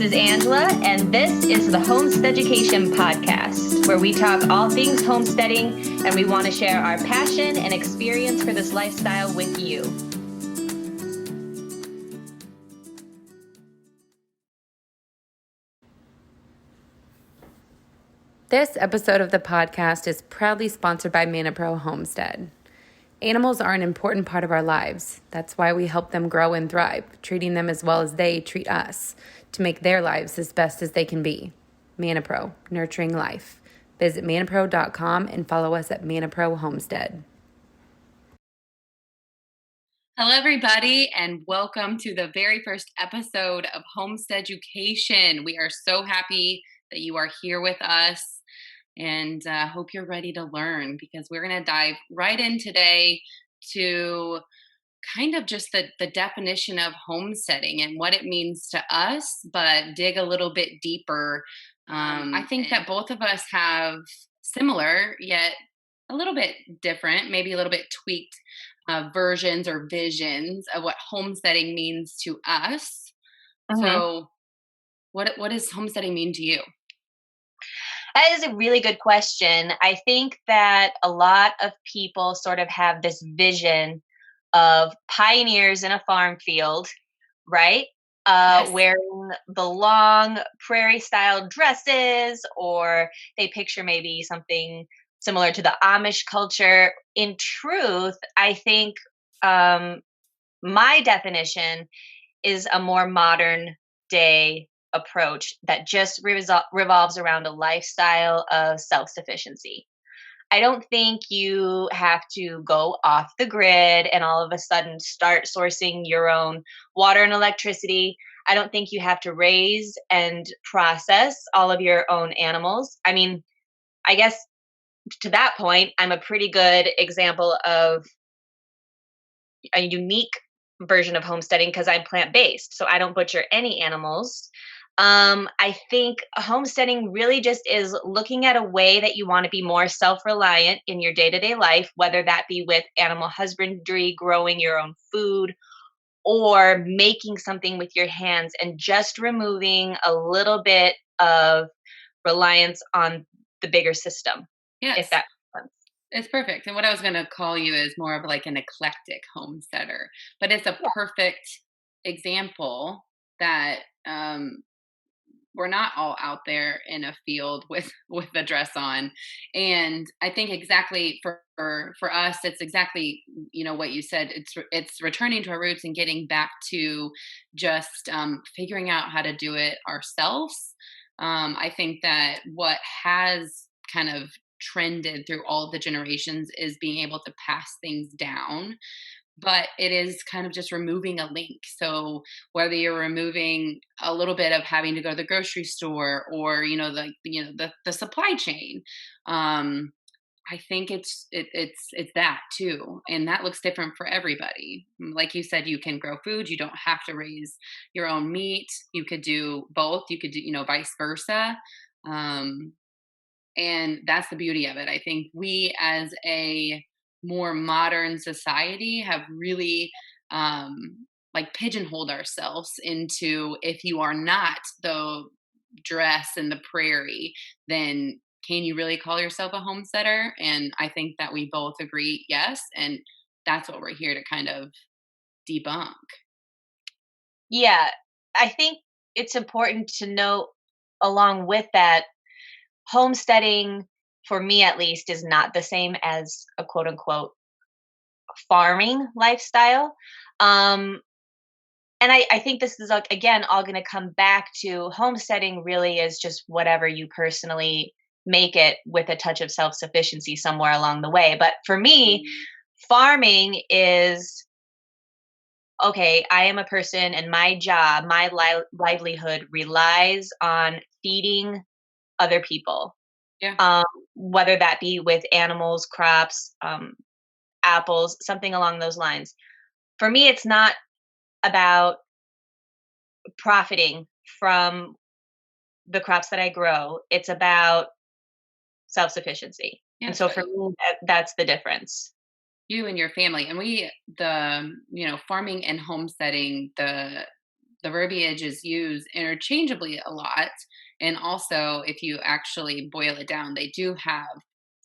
is Angela, and this is the HOMESTEADucation Podcast, where we talk all things homesteading, and we want to share our passion and experience for this lifestyle with you. This episode of the podcast is proudly sponsored by ManaPro Homestead. Animals are an important part of our lives. That's why we help them grow and thrive, treating them as well as they treat us to make their lives as best as they can be. ManaPro, nurturing life. Visit manapro.com and follow us at ManaPro Homestead. Hello, everybody, and welcome to the very first episode of HOMESTEADucation. We are so happy that you are here with us. And hope you're ready to learn, because we're going to dive right in today to kind of just the definition of homesteading and what it means to us, but dig a little bit deeper. I think that both of us have similar, yet a little bit different, maybe a little bit tweaked versions or visions of what homesteading means to us. So what does homesteading mean to you? That is a really good question. I think that a lot of people sort of have this vision of pioneers in a farm field, right? Yes. Wearing the long prairie-style dresses, or they picture maybe something similar to the Amish culture. In truth, I think my definition is a more modern day approach that just revolves around a lifestyle of self-sufficiency. I don't think you have to go off the grid and all of a sudden start sourcing your own water and electricity. I don't think you have to raise and process all of your own animals. I mean, I guess to that point, I'm a pretty good example of a unique version of homesteading because I'm plant-based, so I don't butcher any animals. I think homesteading really just is looking at a way that you want to be more self-reliant in your day-to-day life, whether that be with animal husbandry, growing your own food, or making something with your hands and just removing a little bit of reliance on the bigger system. Yes. If that makes sense. It's perfect. And what I was going to call you is more of like an eclectic homesteader, but it's a perfect example that we're not all out there in a field with a dress on. And I think exactly for us, it's exactly, what you said. It's returning to our roots and getting back to just figuring out how to do it ourselves. I think that what has kind of trended through all the generations is being able to pass things down. But it is kind of just removing a link. So whether you're removing a little bit of having to go to the grocery store or, the supply chain, I think it's that too. And that looks different for everybody. Like you said, you can grow food. You don't have to raise your own meat. You could do both. You could do, vice versa. And that's the beauty of it. I think we as a more modern society have really pigeonholed ourselves into, if you are not the dress in the prairie, then can you really call yourself a homesteader? And I think that we both agree, yes. And that's what we're here to kind of debunk. Yeah, I think it's important to note along with that, homesteading, for me at least, is not the same as a quote unquote farming lifestyle. And I think this is, again, all going to come back to homesteading really is just whatever you personally make it, with a touch of self-sufficiency somewhere along the way. But for me, farming is, okay, I am a person and my job, my livelihood relies on feeding other people. Yeah. Whether that be with animals, crops, apples, something along those lines. For me, it's not about profiting from the crops that I grow. It's about self-sufficiency. Yes, and so for me, that's the difference. You and your family, and farming and homesteading, the verbiage is used interchangeably a lot. And also, if you actually boil it down, they do have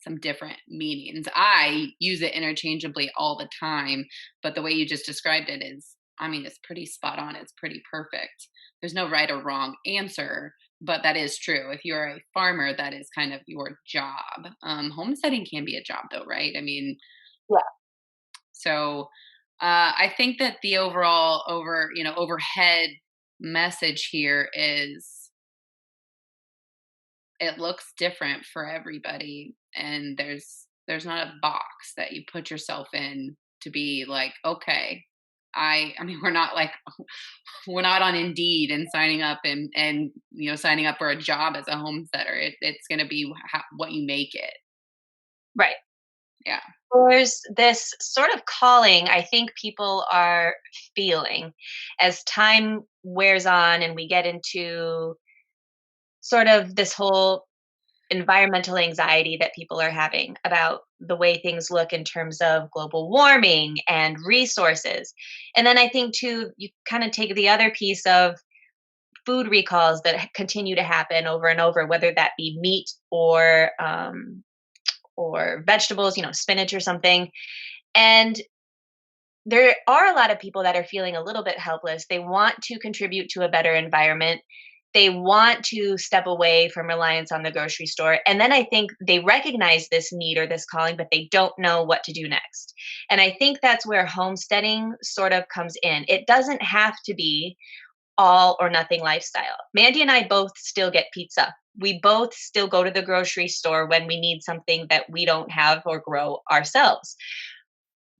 some different meanings. I use it interchangeably all the time, but the way you just described it is, I mean, it's pretty spot on. It's pretty perfect. There's no right or wrong answer, but that is true. If you're a farmer, that is kind of your job. Homesteading can be a job, though, right? I mean, Yeah. so I think that the overall overhead message here is it looks different for everybody, and there's not a box that you put yourself in to be like, okay, I mean, we're not like we're not on Indeed and signing up and signing up for a job as a homesteader. It's going to be what you make it. Right. Yeah. There's this sort of calling I think people are feeling as time wears on and we get into sort of this whole environmental anxiety that people are having about the way things look in terms of global warming and resources. And then I think too, you kind of take the other piece of food recalls that continue to happen over and over, whether that be meat or vegetables, spinach or something. And there are a lot of people that are feeling a little bit helpless. They want to contribute to a better environment. They want to step away from reliance on the grocery store. And then I think they recognize this need or this calling, but they don't know what to do next. And I think that's where homesteading sort of comes in. It doesn't have to be all or nothing lifestyle. Mandy and I both still get pizza. We both still go to the grocery store when we need something that we don't have or grow ourselves.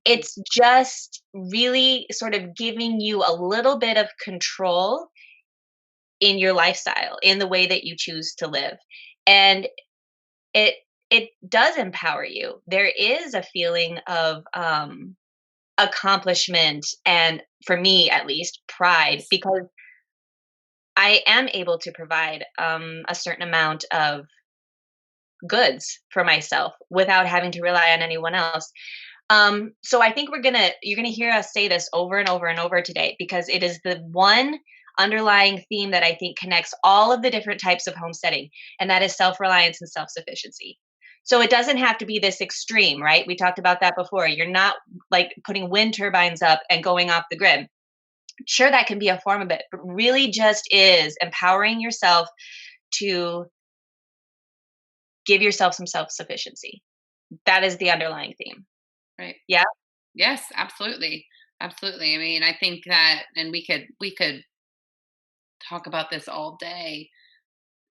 It's just really sort of giving you a little bit of control in your lifestyle, in the way that you choose to live. And it it does empower you. There is a feeling of accomplishment and, for me at least, pride, because I am able to provide a certain amount of goods for myself without having to rely on anyone else. So I think you're gonna hear us say this over and over and over today, because it is the one underlying theme that I think connects all of the different types of homesteading, and that is self-reliance and self-sufficiency. So it doesn't have to be this extreme, right? We talked about that before. You're not like putting wind turbines up and going off the grid. Sure, that can be a form of it, but really just is empowering yourself to give yourself some self-sufficiency. That is the underlying theme. Right. Yeah. Yes, absolutely. Absolutely. I mean, I think that, and we could talk about this all day.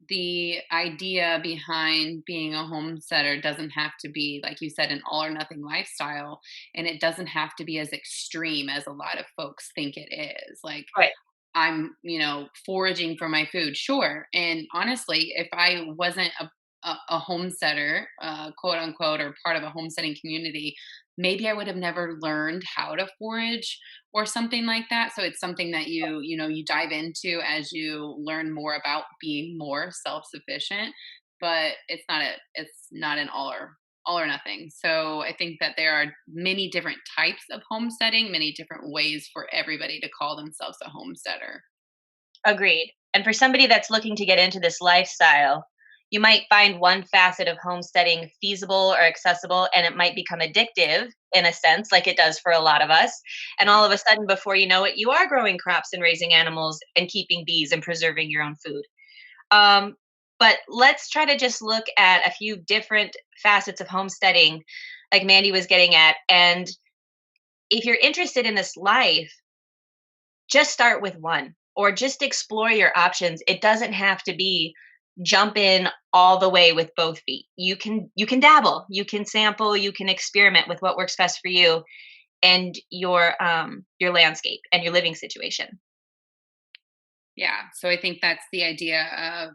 The idea behind being a homesteader doesn't have to be, like you said, an all or nothing lifestyle. And it doesn't have to be as extreme as a lot of folks think it is. Like, Right. I'm, foraging for my food. Sure. And honestly, if I wasn't a homesteader, quote unquote, or part of a homesteading community, maybe I would have never learned how to forage or something like that. So it's something that you dive into as you learn more about being more self-sufficient, but it's not an all or nothing. So I think that there are many different types of homesteading, many different ways for everybody to call themselves a homesteader. Agreed. And for somebody that's looking to get into this lifestyle, you might find one facet of homesteading feasible or accessible, and it might become addictive in a sense, like it does for a lot of us. And all of a sudden, before you know it, you are growing crops and raising animals and keeping bees and preserving your own food. Um, but let's try to just look at a few different facets of homesteading, like Mandy was getting at. And if you're interested in this life, just start with one or just explore your options. It doesn't have to be jump in all the way with both feet. You can dabble, you can sample, you can experiment with what works best for you and your landscape and your living situation. Yeah. So I think that's the idea of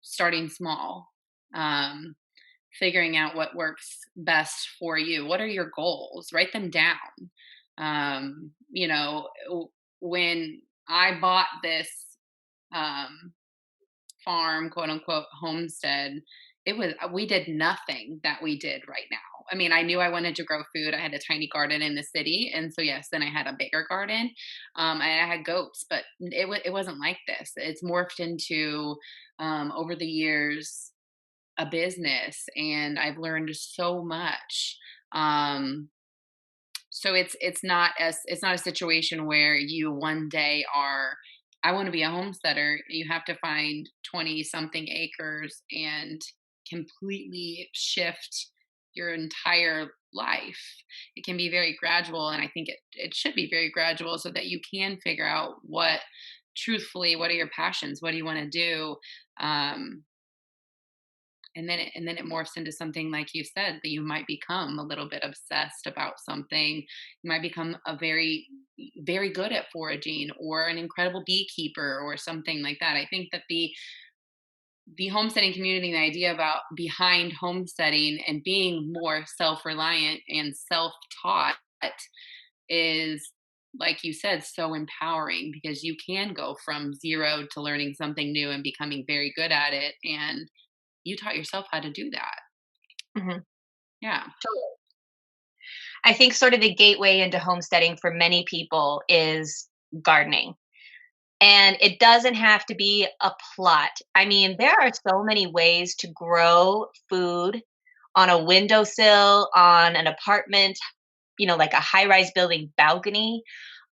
starting small, um, figuring out what works best for you. What are your goals? Write them down. When I bought this um, farm, quote unquote, homestead, we did nothing that we did right now. I mean, I knew I wanted to grow food. I had a tiny garden in the city, and so yes, then I had a bigger garden, and I had goats, but it wasn't like this. It's morphed into over the years a business, and I've learned so much. Um, so it's not a situation where you one day are, I want to be a homesteader. You have to find 20 something acres and completely shift your entire life. It can be very gradual, and I think it should be very gradual so that you can figure out what, truthfully, what are your passions? What do you want to do? Um, and then it morphs into something, like you said, that you might become a little bit obsessed about something. You might become a very good at foraging, or an incredible beekeeper, or something like that. I think that the homesteading community, the idea about behind homesteading and being more self-reliant and self-taught, is, like you said, so empowering, because you can go from zero to learning something new and becoming very good at it, and you taught yourself how to do that. Mhm. Yeah. Totally. I think sort of the gateway into homesteading for many people is gardening. And it doesn't have to be a plot. I mean, there are so many ways to grow food on a windowsill, on an apartment, like a high-rise building balcony.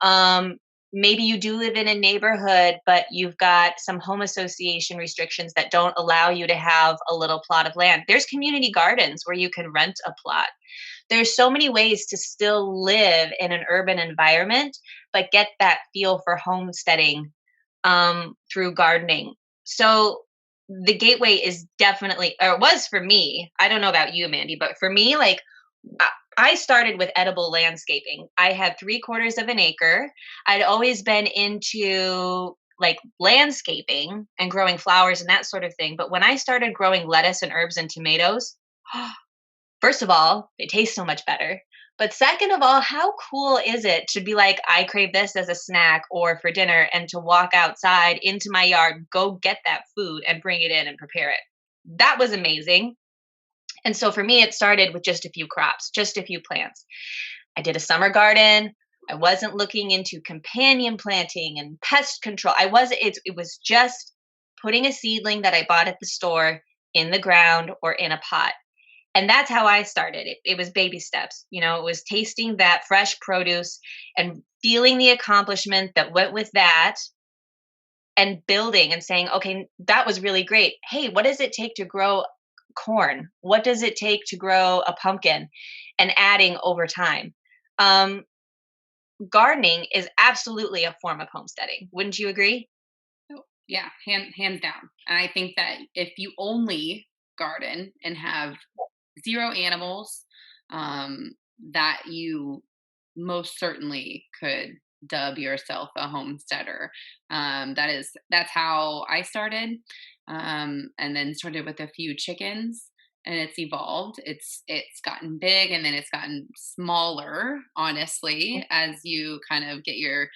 Um, Maybe you do live in a neighborhood, but you've got some home association restrictions that don't allow you to have a little plot of land. There's community gardens where you can rent a plot. There's so many ways to still live in an urban environment, but get that feel for homesteading through gardening. So the gateway is definitely, or it was for me. I don't know about you, Mandy, but for me, like I started with edible landscaping. I had 3/4 of an acre. I'd always been into like landscaping and growing flowers and that sort of thing. But when I started growing lettuce and herbs and tomatoes, first of all, they taste so much better. But second of all, how cool is it to be like, I crave this as a snack or for dinner, and to walk outside into my yard, go get that food and bring it in and prepare it? That was amazing. And so for me, it started with just a few crops, just a few plants. I did a summer garden. I wasn't looking into companion planting and pest control. It was just putting a seedling that I bought at the store in the ground or in a pot. And that's how I started. It was baby steps. It was tasting that fresh produce and feeling the accomplishment that went with that, and building and saying, okay, that was really great. Hey, what does it take to grow corn? What does it take to grow a pumpkin? And adding over time. Um, Gardening is absolutely a form of homesteading. Wouldn't you agree? Oh, yeah, hands down. And I think that if you only garden and have zero animals, um, that you most certainly could dub yourself a homesteader. That's how I started, and then started with a few chickens, and it's evolved. It's gotten big, and then it's gotten smaller. Honestly, as you kind of get you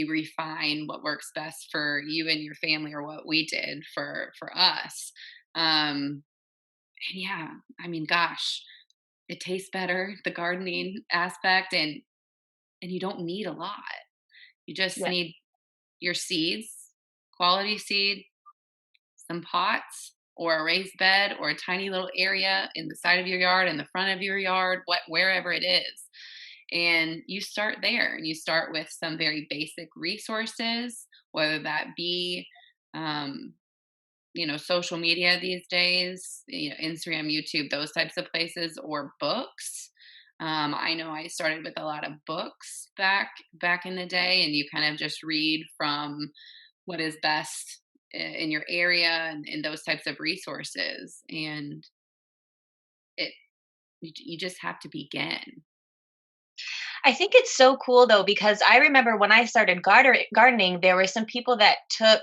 refine what works best for you and your family, or what we did for us. Um, and yeah, I mean, gosh, it tastes better, the gardening aspect, and you don't need a lot. You just Yeah. need your seeds, quality seed, some pots, or a raised bed, or a tiny little area in the side of your yard, in the front of your yard, wherever it is. And you start there, and you start with some very basic resources, whether that be um, social media these days, Instagram, YouTube, those types of places, or books. I know I started with a lot of books back in the day, and you kind of just read from what is best in your area, and those types of resources. And it you just have to begin. I think it's so cool though, because I remember when I started gardening, there were some people that took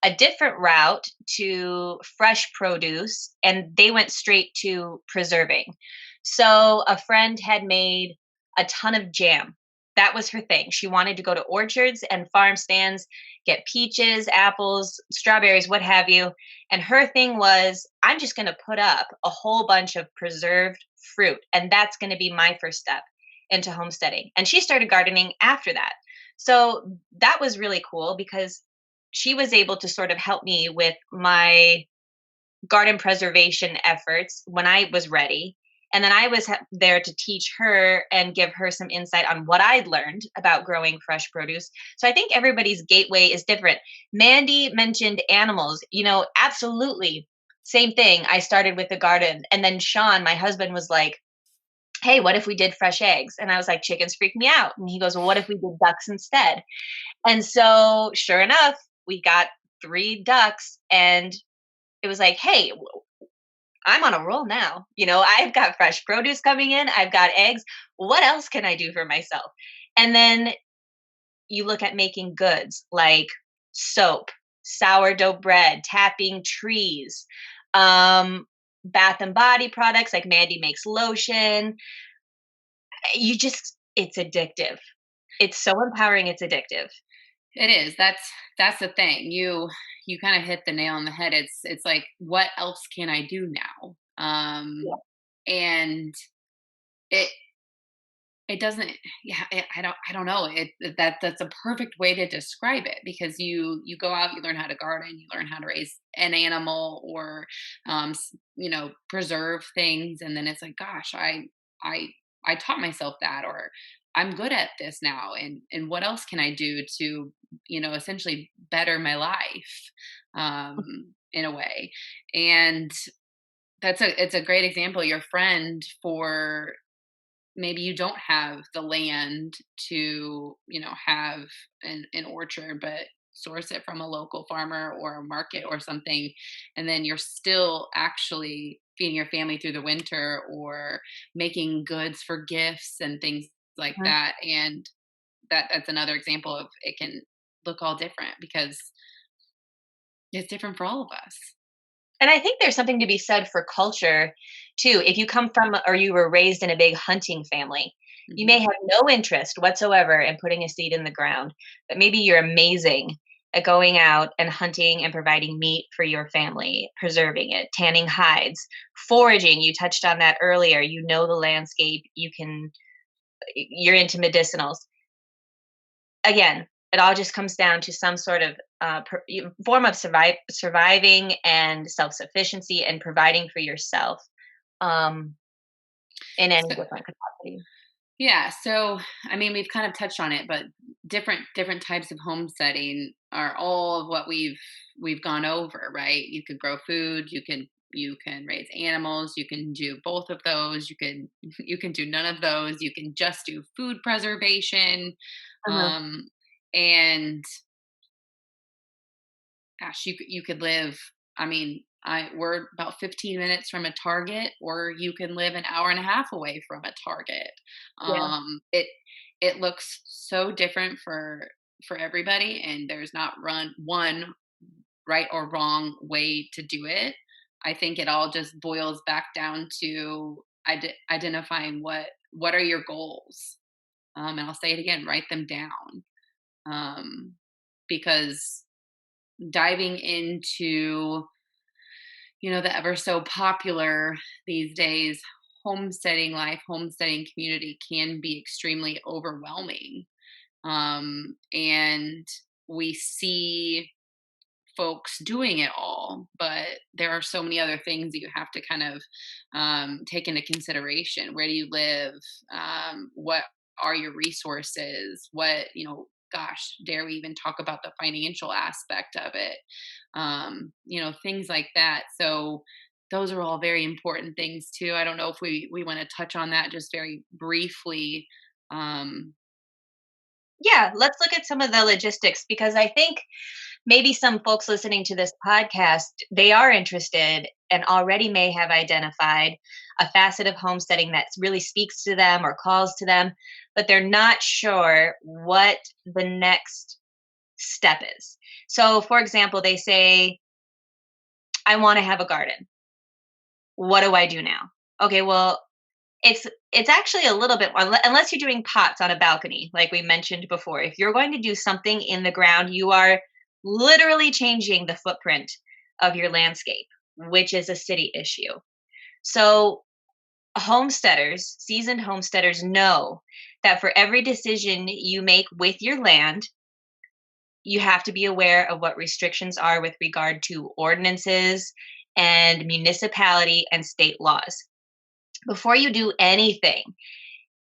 a different route to fresh produce, and they went straight to preserving. So a friend had made a ton of jam that was her thing. She wanted to go to orchards and farm stands, get peaches, apples, strawberries, what have you. And her thing was, I'm just going to put up a whole bunch of preserved fruit. And that's going to be my first step into homesteading. And she started gardening after that. So that was really cool because she was able to sort of help me with my garden preservation efforts when I was ready. And then I was there to teach her and give her some insight on what I'd learned about growing fresh produce. So I think everybody's gateway is different. Mandi mentioned animals, absolutely. Same thing. I started with the garden. And then Sean, my husband, was like, hey, what if we did fresh eggs? And I was like, chickens freak me out. And he goes, well, what if we did ducks instead? And so sure enough, we got 3 ducks, and it was like, hey, I'm on a roll now. I've got fresh produce coming in. I've got eggs. What else can I do for myself? And then you look at making goods like soap, sourdough bread, tapping trees, bath and body products like Mandi makes lotion. It's addictive. It's so empowering. It's addictive. It is. That's the thing. You kind of hit the nail on the head. It's like, what else can I do now? And it doesn't. Yeah, I don't know. That's a perfect way to describe it, because you go out, you learn how to garden, you learn how to raise an animal, or preserve things, and then it's like, gosh, I taught myself that, or I'm good at this now, and what else can I do to essentially better my life, in a way. And it's a great example. Your friend, for maybe you don't have the land to have an orchard, but source it from a local farmer or a market or something, and then you're still actually feeding your family through the winter, or making goods for gifts and things like Mhm. that. And that's another example of, it can look all different because it's different for all of us. And I think there's something to be said for culture too. If you come from or you were raised in a big hunting family, you may Hmm. have no interest whatsoever in putting a seed in the ground, but maybe you're amazing at going out and hunting and providing meat for your family, preserving it, tanning hides, foraging. You touched on that earlier. You know the landscape. You're into medicinals. Again, it all just comes down to some sort of form of surviving and self-sufficiency and providing for yourself, um, in any So, different capacity. yeah. So, I mean, we've kind of touched on it, but different types of homesteading are all of what we've gone over, right? You could grow food, you can raise animals, you can do both of those, you can do none of those, you can just do food preservation, Uh-huh. um, and gosh, you could live. I mean, we're about 15 minutes from a Target, or you can live an hour and a half away from a Target. Yeah. It looks so different for everybody, and there's not run one right or wrong way to do it. I think it all just boils back down to identifying what are your goals. And I'll say it again: write them down, um, because diving into the ever so popular these days homesteading life, homesteading community, can be extremely overwhelming. And we see folks doing it all, but there are so many other things that you have to kind of take into consideration. Where do you live? What are your resources? Gosh, dare we even talk about the financial aspect of it? Things like that. So those are all very important things too. I don't know if we want to touch on that just very briefly. Um, Yeah, let's look at some of the logistics because I think maybe some folks listening to this podcast, they are interested and already may have identified a facet of homesteading that really speaks to them or calls to them, but they're not sure what the next step is. So, for example, they say, I want to have a garden. What do I do now? Okay, well, It's actually a little bit more, unless you're doing pots on a balcony, like we mentioned before. If you're going to do something in the ground, you are literally changing the footprint of your landscape, which is a city issue. So homesteaders, seasoned homesteaders know that for every decision you make with your land, you have to be aware of what restrictions are with regard to ordinances and municipality and state laws. Before you do anything,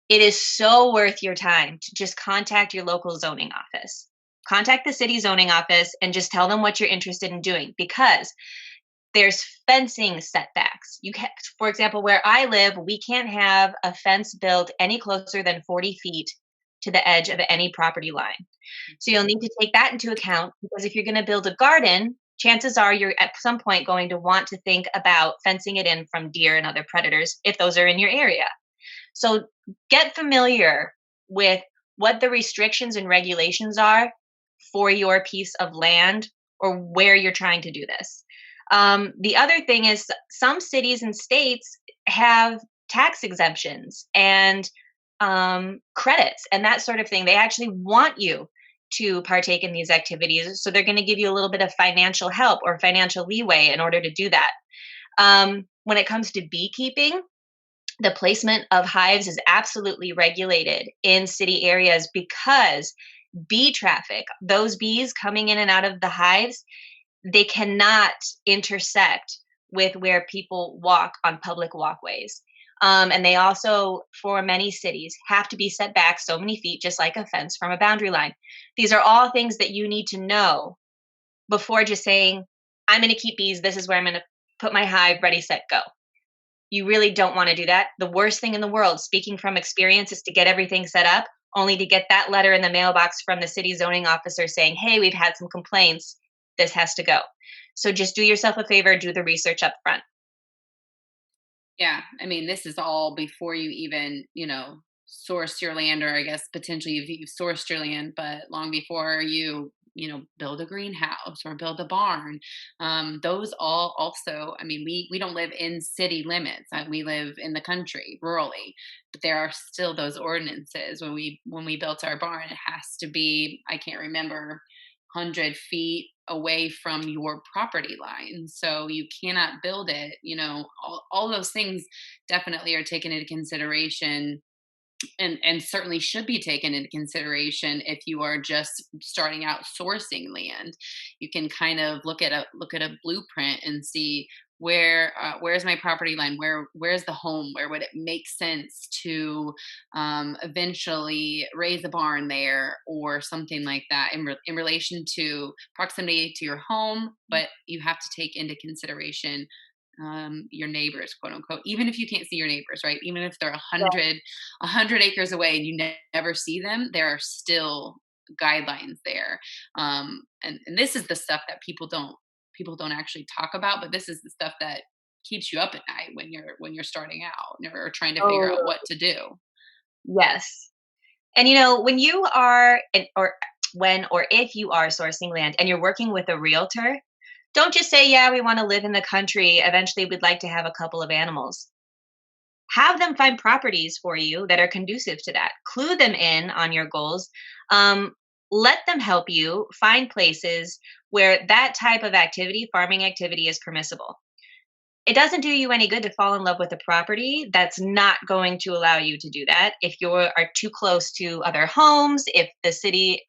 it is so worth your time to just contact your local zoning office. Contact the city zoning office and just tell them what you're interested in doing, because there's fencing setbacks. For example, where I live, we can't have a fence built any closer than 40 feet to the edge of any property line. So you'll need to take that into account, because if you're going to build a garden, chances are you're at some point going to want to think about fencing it in from deer and other predators if those are in your area. So get familiar with what the restrictions and regulations are for your piece of land or where you're trying to do this. The other thing is, some cities and states have tax exemptions and credits and that sort of thing. They actually want you to partake in these activities. So they're going to give you a little bit of financial help or financial leeway in order to do that. When it comes to beekeeping, the placement of hives is absolutely regulated in city areas, because bee traffic, those bees coming in and out of the hives, they cannot intersect with where people walk on public walkways. And they also, for many cities, have to be set back so many feet, just like a fence from a boundary line. These are all things that you need to know before just saying, I'm going to keep bees. This is where I'm going to put my hive, ready, set, go. You really don't want to do that. The worst thing in the world, speaking from experience, is to get everything set up, only to get that letter in the mailbox from the city zoning officer saying, hey, we've had some complaints. This has to go. So just do yourself a favor, do the research up front. Yeah. I mean, this is all before you even, source your land, or I guess potentially if you've sourced your land, but long before you build a greenhouse or build a barn. Those all also, I mean, we don't live in city limits. We live in the country, rurally, but there are still those ordinances. When we built our barn, it has to be, I can't remember, 100 feet away from your property line. So you cannot build it, all those things definitely are taken into consideration, and certainly should be taken into consideration if you are just starting out sourcing land. You can kind of look at a blueprint and see where's my property line, where's the home, where would it make sense to eventually raise a barn there or something like that, in relation to proximity to your home. But you have to take into consideration your neighbors, quote unquote, even if you can't see your neighbors, right? Even if they're 100 acres away and you never see them, there are still guidelines there. And this is the stuff that people don't actually talk about, but this is the stuff that keeps you up at night when you're starting out or trying to figure out what to do. Yes. And when you are, or if you are sourcing land and you're working with a realtor, don't just say, yeah, we want to live in the country. Eventually, we'd like to have a couple of animals. Have them find properties for you that are conducive to that. Clue them in on your goals. Let them help you find places where that type of activity, farming activity, is permissible. It doesn't do you any good to fall in love with a property that's not going to allow you to do that. If you are too close to other homes, if the city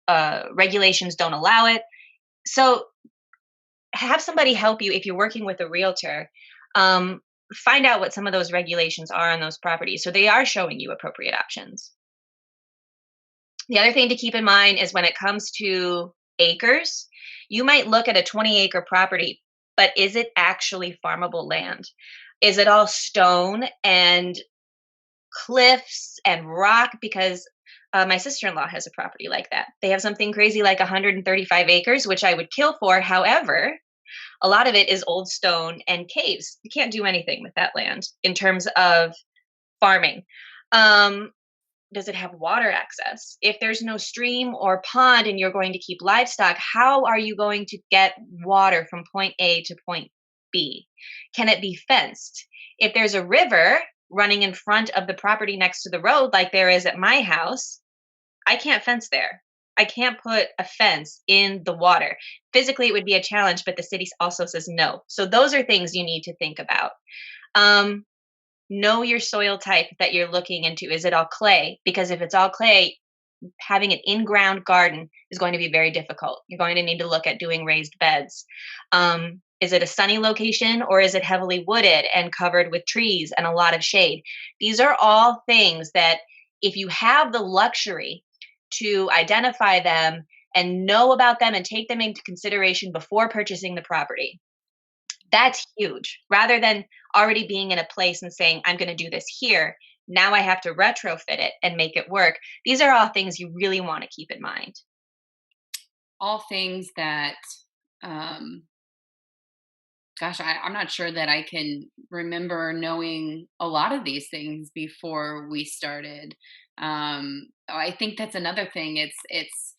regulations don't allow it. So have somebody help you if you're working with a realtor. Find out what some of those regulations are on those properties, so they are showing you appropriate options. The other thing to keep in mind is when it comes to acres, you might look at a 20-acre property, but is it actually farmable land? Is it all stone and cliffs and rock? Because my sister-in-law has a property like that. They have something crazy like 135 acres, which I would kill for. However, a lot of it is old stone and caves. You can't do anything with that land in terms of farming. Does it have water access? If there's no stream or pond and you're going to keep livestock, how are you going to get water from point A to point be? Can it be fenced? If there's a river running in front of the property next to the road, like there is at my house, I can't fence there. I can't put a fence in the water. Physically, it would be a challenge, but the city also says no. So those are things you need to think about. Know your soil type that you're looking into. Is it all clay? Because if it's all clay, having an in-ground garden is going to be very difficult. You're going to need to look at doing raised beds. Is it a sunny location, or is it heavily wooded and covered with trees and a lot of shade? These are all things that if you have the luxury to identify them and know about them and take them into consideration before purchasing the property, that's huge. Rather than already being in a place and saying, I'm going to do this here, now I have to retrofit it and make it work. These are all things you really want to keep in mind. All things that, I'm not sure that I can remember knowing a lot of these things before we started. I think that's another thing. It's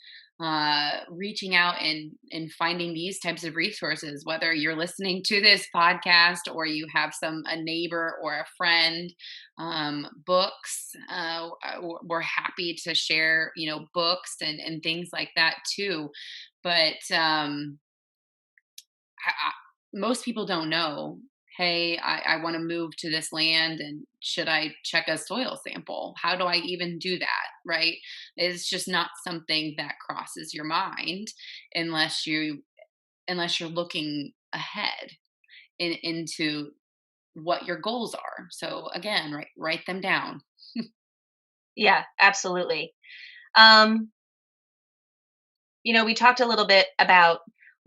reaching out and finding these types of resources, whether you're listening to this podcast or you have a neighbor or a friend. Books, we're happy to share, books and things like that too. But most people don't know, hey, I want to move to this land, and should I check a soil sample? How do I even do that? Right? It's just not something that crosses your mind unless you're looking ahead into what your goals are. So again, write them down. Yeah, absolutely. We talked a little bit about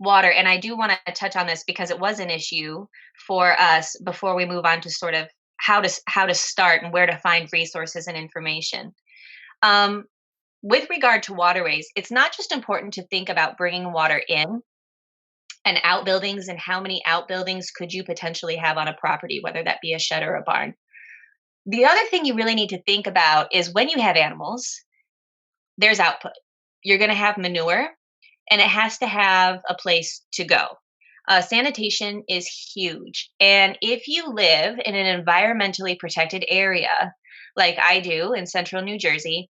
water, and I do want to touch on this because it was an issue for us before we move on to sort of how to start and where to find resources and information. With regard to waterways, it's not just important to think about bringing water in and outbuildings, and how many outbuildings could you potentially have on a property, whether that be a shed or a barn. The other thing you really need to think about is when you have animals, there's output. You're going to have manure, and it has to have a place to go. Sanitation is huge. And if you live in an environmentally protected area, like I do in central New Jersey,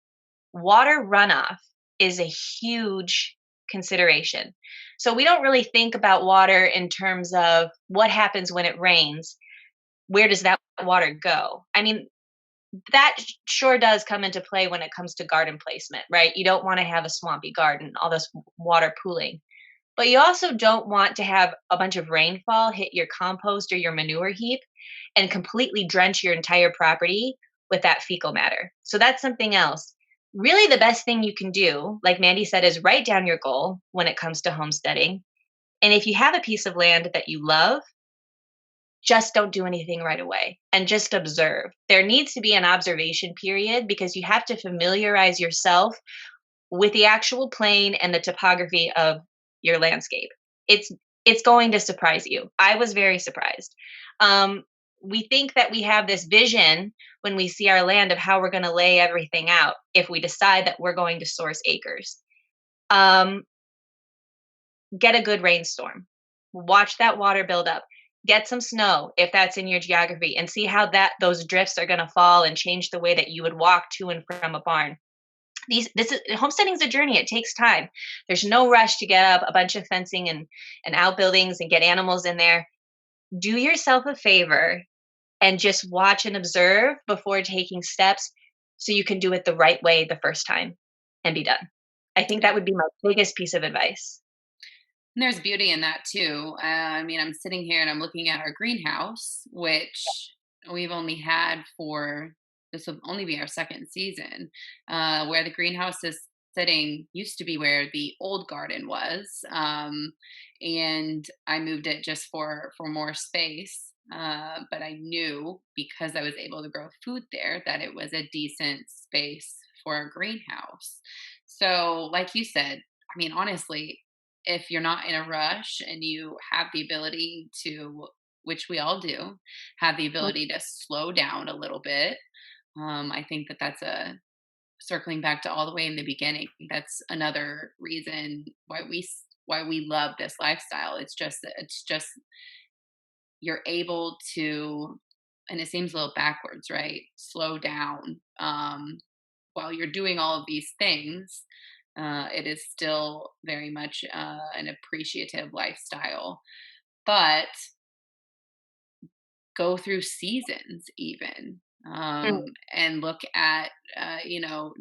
water runoff is a huge consideration. So we don't really think about water in terms of what happens when it rains. Where does that water go? I mean, that sure does come into play when it comes to garden placement, right? You don't want to have a swampy garden, all this water pooling. But you also don't want to have a bunch of rainfall hit your compost or your manure heap and completely drench your entire property with that fecal matter. So that's something else. Really, the best thing you can do, like Mandi said, is write down your goal when it comes to homesteading. And if you have a piece of land that you love, just don't do anything right away and just observe. There needs to be an observation period because you have to familiarize yourself with the actual plane and the topography of your landscape. It's going to surprise you. I was very surprised. We think that we have this vision when we see our land of how we're going to lay everything out if we decide that we're going to source acres. Get a good rainstorm. Watch that water build up. Get some snow if that's in your geography, and see how those drifts are going to fall and change the way that you would walk to and from a barn. Homesteading is a journey. It takes time. There's no rush to get up a bunch of fencing and outbuildings and get animals in there. Do yourself a favor and just watch and observe before taking steps so you can do it the right way the first time and be done. I think that would be my biggest piece of advice. And there's beauty in that too. I'm sitting here and I'm looking at our greenhouse, which we've only had this will only be our second season, where the greenhouse is sitting used to be where the old garden was. And I moved it just for more space. But I knew, because I was able to grow food there, that it was a decent space for a greenhouse. So like you said, honestly, if you're not in a rush and you have the ability to, which we all do, have the ability to slow down a little bit, I think that's circling back to all the way in the beginning. That's another reason why we love this lifestyle. It's just you're able to, and it seems a little backwards, right? Slow down while you're doing all of these things. It is still very much an appreciative lifestyle, but go through seasons even, Mm. and look at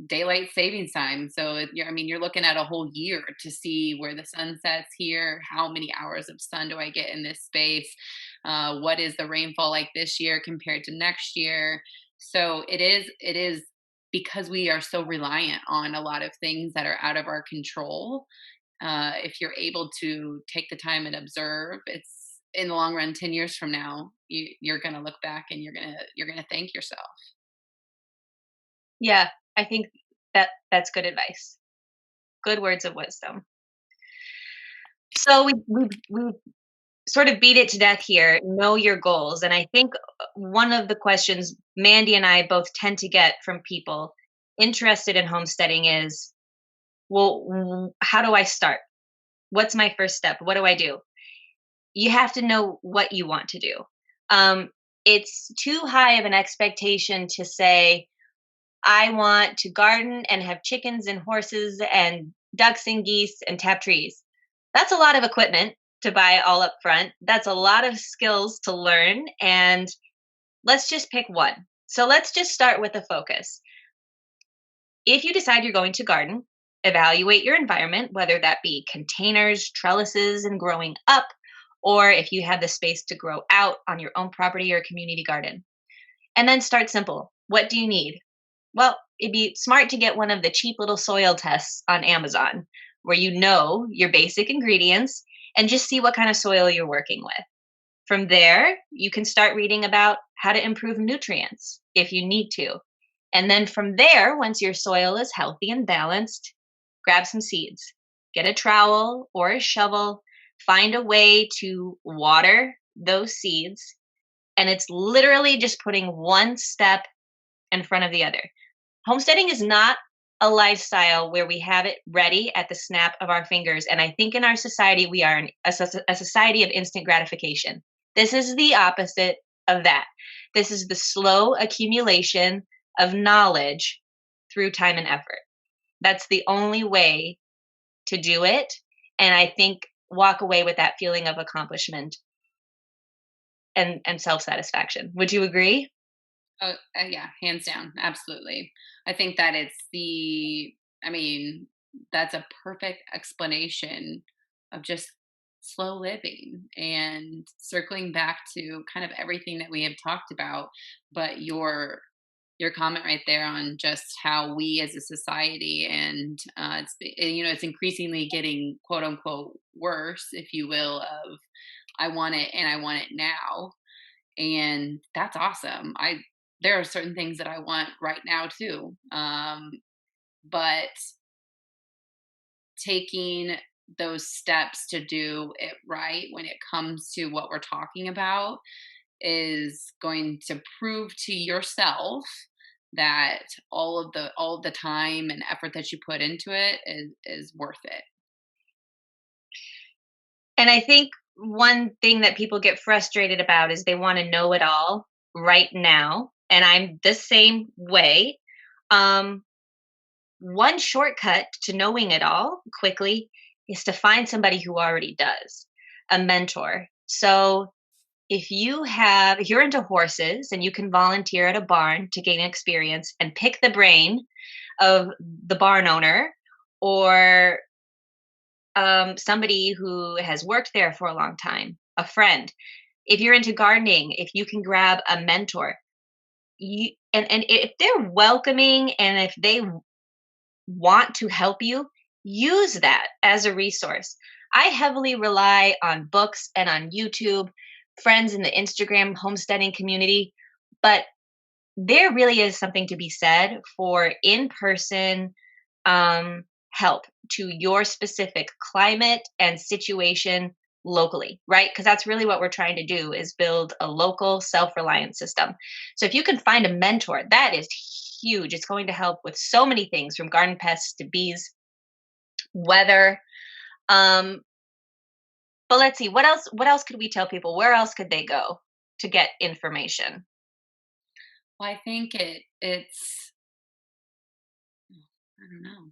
daylight savings time. So you're looking at a whole year to see where the sun sets here, how many hours of sun do I get in this space, what is the rainfall like this year compared to next year. So it is because we are so reliant on a lot of things that are out of our control. If you're able to take the time and observe, it's in the long run, 10 years from now, you're going to look back and you're going to thank yourself. Yeah, I think that's good advice. Good words of wisdom. So we sort of beat it to death here. Know your goals, and I think one of the questions Mandy and I both tend to get from people interested in homesteading is, well, how do I start? What's my first step? What do I do? You have to know what you want to do. It's too high of an expectation to say, I want to garden and have chickens and horses and ducks and geese and tap trees. That's a lot of equipment to buy all up front. That's a lot of skills to learn. And let's just pick one. So let's just start with a focus. If you decide you're going to garden, evaluate your environment, whether that be containers, trellises, and growing up, or if you have the space to grow out on your own property or community garden. And then start simple. What do you need? Well, it'd be smart to get one of the cheap little soil tests on Amazon where you know your basic ingredients and just see what kind of soil you're working with. From there, you can start reading about how to improve nutrients if you need to. And then from there, once your soil is healthy and balanced, grab some seeds. Get a trowel or a shovel, find a way to water those seeds. And it's literally just putting one step in front of the other. Homesteading is not a lifestyle where we have it ready at the snap of our fingers. And I think in our society, we are a society of instant gratification. This is the opposite of that. This is the slow accumulation of knowledge through time and effort. That's the only way to do it. And I think walk away with that feeling of accomplishment and self-satisfaction. Would you agree? Oh, yeah, hands down. Absolutely. I think that that's a perfect explanation of just slow living and circling back to kind of everything that we have talked about. But your comment right there on just how we as a society, and it's increasingly getting quote unquote worse, if you will, of I want it and I want it now. And that's awesome. There are certain things that I want right now too. But taking those steps to do it right when it comes to what we're talking about is going to prove to yourself that all of the time and effort that you put into it is worth it. And I think one thing that people get frustrated about is they want to know it all right now. And I'm the same way. One shortcut to knowing it all quickly is to find somebody who already does, a mentor. So if you're into horses and you can volunteer at a barn to gain experience and pick the brain of the barn owner or somebody who has worked there for a long time, a friend. If you're into gardening, if you can grab a mentor, and if they're welcoming and if they want to help you, use that as a resource. I heavily rely on books and on YouTube, friends in the Instagram homesteading community, but there really is something to be said for in-person help to your specific climate and situation locally, right? Because that's really what we're trying to do is build a local self-reliant system. So if you can find a mentor, that is huge. It's going to help with so many things from garden pests to bees, weather. But let's see, what else could we tell people? Where else could they go to get information? Well, I think it's I don't know.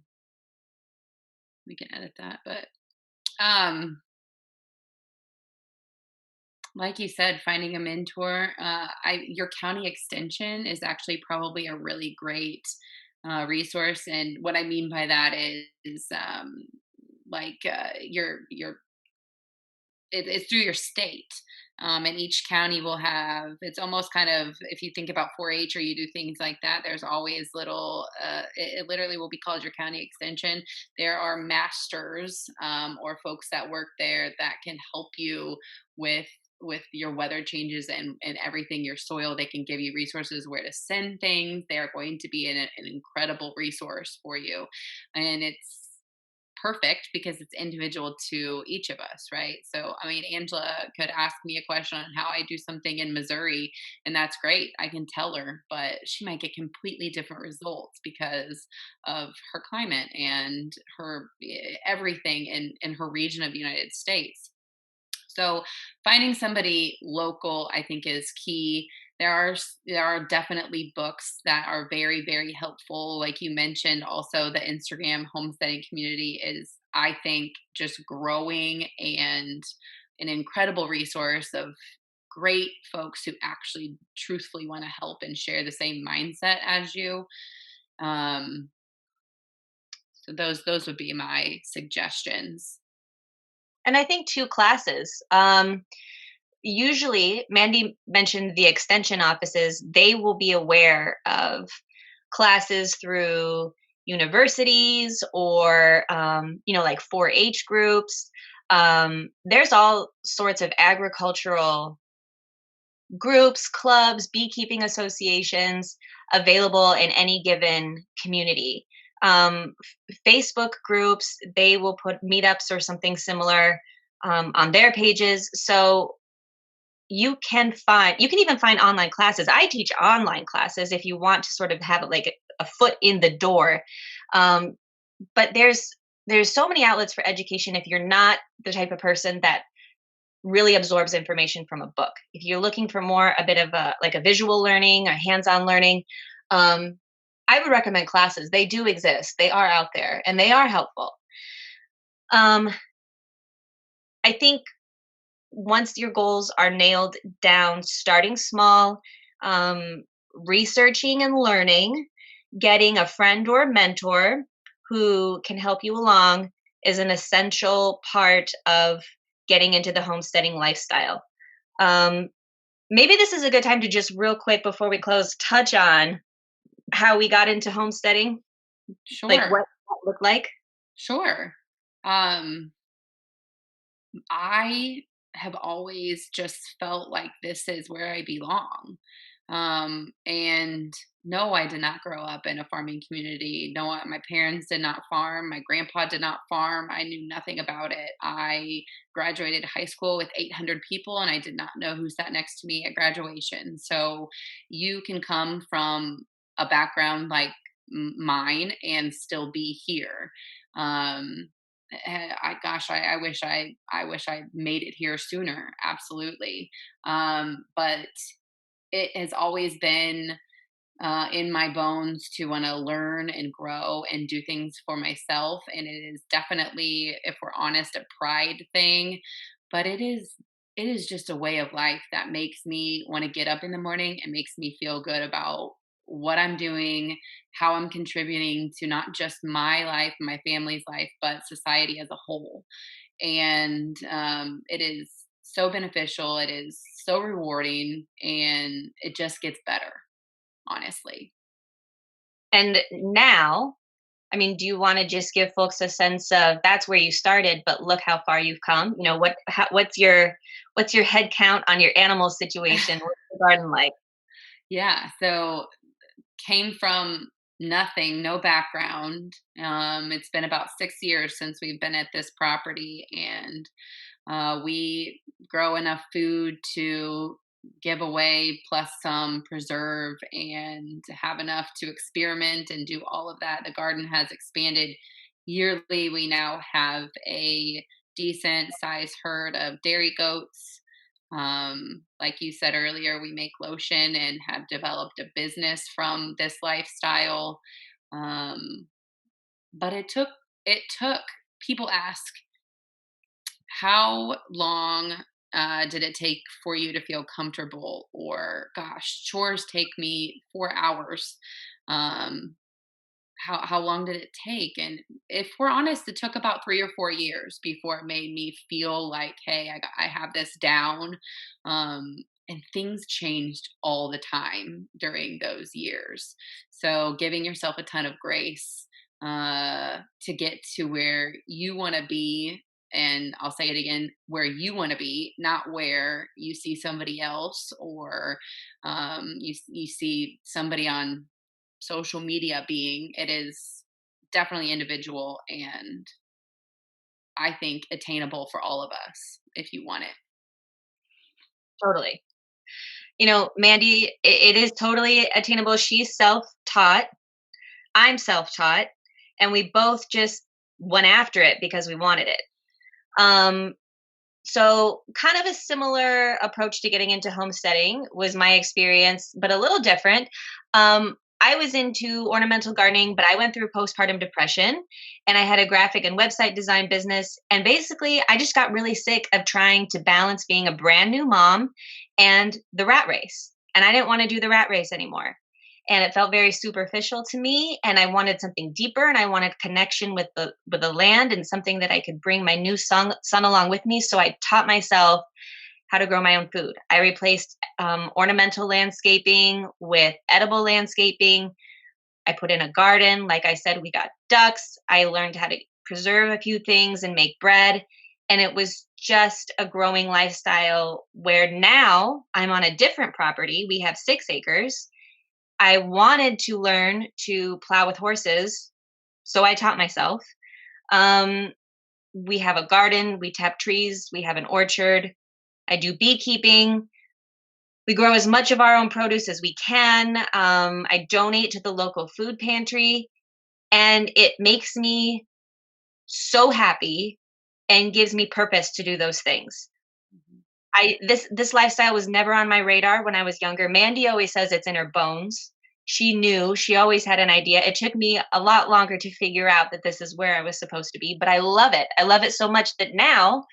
We can edit that, but um like you said, finding a mentor. Your county extension is actually probably a really great resource, and what I mean by that is your it's through your state. And each county will have, it's almost kind of, if you think about 4-H or you do things like that, there's always little, it literally will be called your county extension. There are masters or folks that work there that can help you with your weather changes and everything, your soil. They can give you resources where to send things. They are going to be an incredible resource for you. And it's perfect because it's individual to each of us, right? So, I mean, Angela could ask me a question on how I do something in Missouri, and that's great. I can tell her, but she might get completely different results because of her climate and her everything in her region of the United States. So finding somebody local, I think, is key. There are definitely books that are very, very helpful. Like you mentioned, also the Instagram homesteading community is, I think, just growing and an incredible resource of great folks who actually truthfully want to help and share the same mindset as you. Um, so those would be my suggestions. And I think 2 classes. Usually, Mandy mentioned the extension offices, they will be aware of classes through universities or, like 4-H groups. There's all sorts of agricultural groups, clubs, beekeeping associations available in any given community. Facebook groups, they will put meetups or something similar on their pages. So you can even find online classes. I teach online classes if you want to sort of have like a foot in the door. Um, but there's so many outlets for education if you're not the type of person that really absorbs information from a book. If you're looking for more a bit of a like a visual learning or hands-on learning, um, I would recommend classes. They do exist. They are out there and they are helpful. Um, I think once your goals are nailed down, starting small, um, researching and learning, getting a friend or mentor who can help you along is an essential part of getting into the homesteading lifestyle. Um, Maybe this is a good time to just real quick before we close touch on how we got into homesteading, like Sure, what that looked like. sure. Um, I have always just felt like this is where I belong. And no, I did not grow up in a farming community. No, my parents did not farm. My grandpa did not farm. I knew nothing about it. I graduated high school with 800 people, and I did not know who sat next to me at graduation. So you can come from a background like mine and still be here. Um, I wish I made it here sooner. Absolutely. But it has always been in my bones to want to learn and grow and do things for myself. And it is definitely, if we're honest, a pride thing. But it is just a way of life that makes me want to get up in the morning and makes me feel good about what I'm doing, how I'm contributing to not just my life, my family's life, but society as a whole. And it is so beneficial. It is so rewarding, and it just gets better, honestly. And now, I mean, do you want to just give folks a sense of that's where you started, but look how far you've come? What's your head count on your animal situation? What's the garden like? Yeah. So came from nothing, no background. It's been about 6 years since we've been at this property, and we grow enough food to give away, plus some preserve, and have enough to experiment and do all of that. The garden has expanded yearly. We now have a decent sized herd of dairy goats. Like you said earlier, we make lotion and have developed a business from this lifestyle. But it took, people ask, how long did it take for you to feel comfortable? Or, gosh, chores take me 4 hours. How long did it take? And if we're honest, it took about 3 or 4 years before it made me feel like, hey, I have this down. And things changed all the time during those years. So giving yourself a ton of grace to get to where you want to be. And I'll say it again, where you want to be, not where you see somebody else, or you see somebody on social media being. It is definitely individual, and I think attainable for all of us if you want it. Totally. Mandi, it is totally attainable. She's self-taught. I'm self-taught. And we both just went after it because we wanted it. So kind of a similar approach to getting into homesteading was my experience, but a little different. I was into ornamental gardening, but I went through postpartum depression, and I had a graphic and website design business. And basically, I just got really sick of trying to balance being a brand new mom and the rat race. And I didn't want to do the rat race anymore. And it felt very superficial to me. And I wanted something deeper, and I wanted connection with the land, and something that I could bring my new son along with me. So I taught myself how to grow my own food. I replaced ornamental landscaping with edible landscaping. I put in a garden. Like I said, we got ducks. I learned how to preserve a few things and make bread. And it was just a growing lifestyle where now I'm on a different property. We have 6 acres. I wanted to learn to plow with horses, so I taught myself. We have a garden. We tap trees. We have an orchard. I do beekeeping. We grow as much of our own produce as we can. I donate to the local food pantry, and it makes me so happy and gives me purpose to do those things. This lifestyle was never on my radar when I was younger. Mandi always says it's in her bones. She knew. She always had an idea. It took me a lot longer to figure out that this is where I was supposed to be, but I love it. I love it so much that now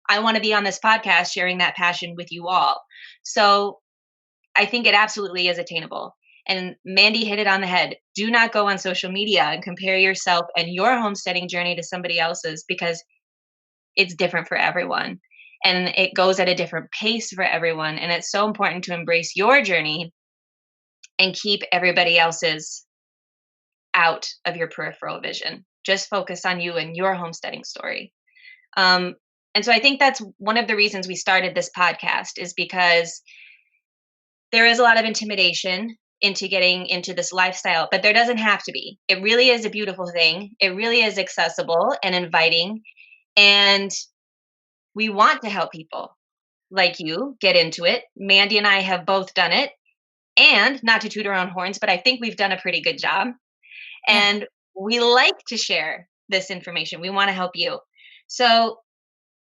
I want to be on this podcast sharing that passion with you all. So I think it absolutely is attainable. And Mandi hit it on the head. Do not go on social media and compare yourself and your homesteading journey to somebody else's, because it's different for everyone. And it goes at a different pace for everyone. And it's so important to embrace your journey and keep everybody else's out of your peripheral vision. Just focus on you and your homesteading story. And so I think that's one of the reasons we started this podcast, is because there is a lot of intimidation into getting into this lifestyle, but there doesn't have to be. It really is a beautiful thing. It really is accessible and inviting. And we want to help people like you get into it. Mandi and I have both done it, and not to toot our own horns, but I think we've done a pretty good job. And we like to share this information. We want to help you. So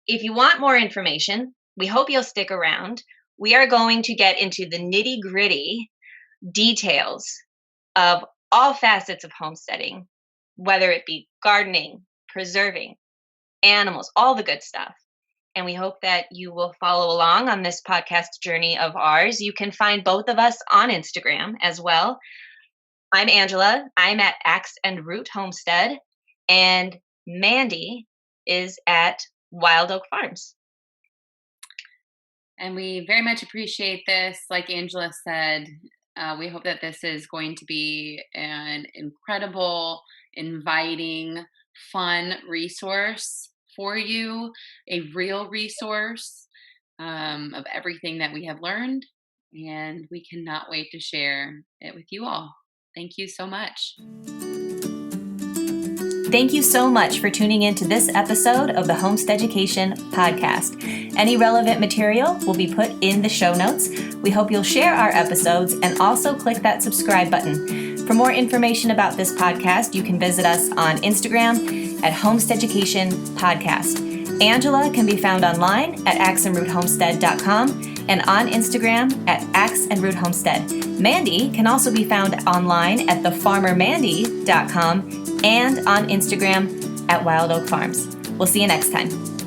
if you want more information, we hope you'll stick around. We are going to get into the nitty-gritty details of all facets of homesteading, whether it be gardening, preserving, animals, all the good stuff. And we hope that you will follow along on this podcast journey of ours. You can find both of us on Instagram as well. I'm Angela. I'm at Axe and Root Homestead. And Mandi is at Wild Oak Farms. And we very much appreciate this. Like Angela said, we hope that this is going to be an incredible, inviting, fun resource for you, a real resource of everything that we have learned. And we cannot wait to share it with you all. Thank you so much. Thank you so much for tuning in to this episode of the HOMESTEADucation Podcast. Any relevant material will be put in the show notes. We hope you'll share our episodes and also click that subscribe button. For more information about this podcast, you can visit us on Instagram at HOMESTEADucation Podcast. Angela can be found online at axeandroothomestead.com and on Instagram at axeandroothomestead. Mandi can also be found online at thefarmermandi.com and on Instagram at Wild Oak Farms. We'll see you next time.